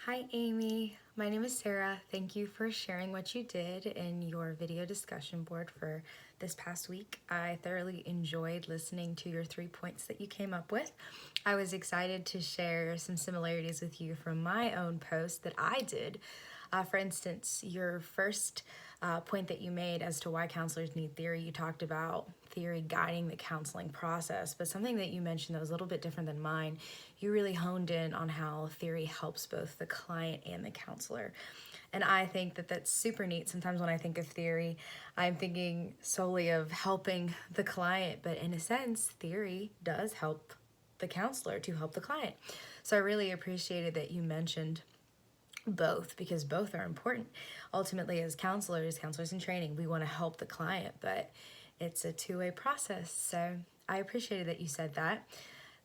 Hi Amy, my name is Sarah. Thank you for sharing what you did in your video discussion board for this past week. I thoroughly enjoyed listening to your 3 points that you came up with. I was excited to share some similarities with you from my own post that I did. For instance, your first point that you made as to why counselors need theory, you talked about theory guiding the counseling process, but something that you mentioned that was a little bit different than mine, you really honed in on how theory helps both the client and the counselor. And I think that that's super neat. Sometimes when I think of theory, I'm thinking solely of helping the client, but in a sense, theory does help the counselor to help the client. So I really appreciated that you mentioned both, because both are important. Ultimately, as counselors in training, we want to help the client, but it's a two-way process. So I appreciated that you said that.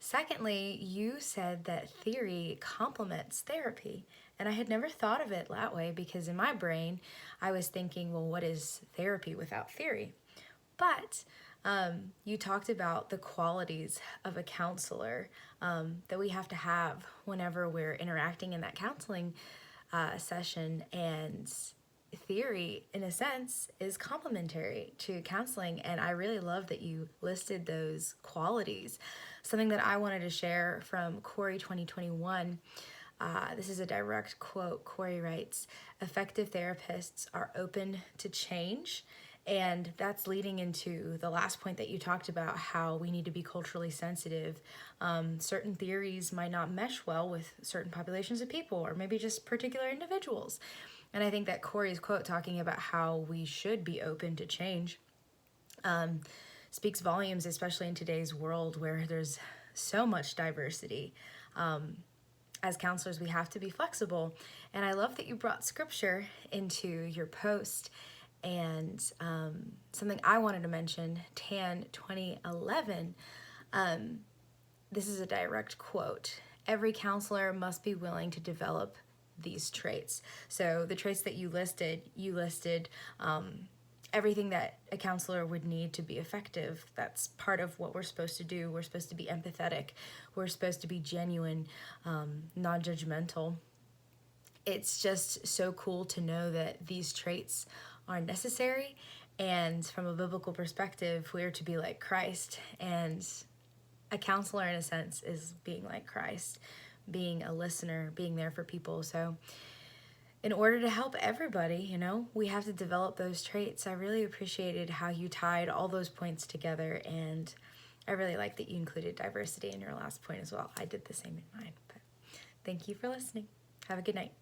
Secondly, you said that theory complements therapy. And I had never thought of it that way, because in my brain, I was thinking, well, what is therapy without theory? But you talked about the qualities of a counselor that we have to have whenever we're interacting in that counseling session, and theory, in a sense, is complementary to counseling. And I really love that you listed those qualities. Something that I wanted to share from Corey 2021. This is a direct quote. Corey writes, "Effective therapists are open to change." And that's leading into the last point that you talked about, how we need to be culturally sensitive. Certain theories might not mesh well with certain populations of people, or maybe just particular individuals. And I think that Corey's quote talking about how we should be open to change speaks volumes, especially in today's world where there's so much diversity. As counselors, we have to be flexible. And I love that you brought scripture into your post. And something I wanted to mention, Tan 2011, this is a direct quote. "Every counselor must be willing to develop these traits." So the traits that you listed everything that a counselor would need to be effective. That's part of what we're supposed to do. We're supposed to be empathetic. We're supposed to be genuine, non-judgmental. It's just so cool to know that these traits are necessary, and from a biblical perspective, we're to be like Christ. And a counselor, in a sense, is being like Christ, being a listener, being there for people. So in order to help everybody, we have to develop those traits. I really appreciated how you tied all those points together, and I really like that you included diversity in your last point as well. I did the same in mine. But thank you for listening. Have a good night.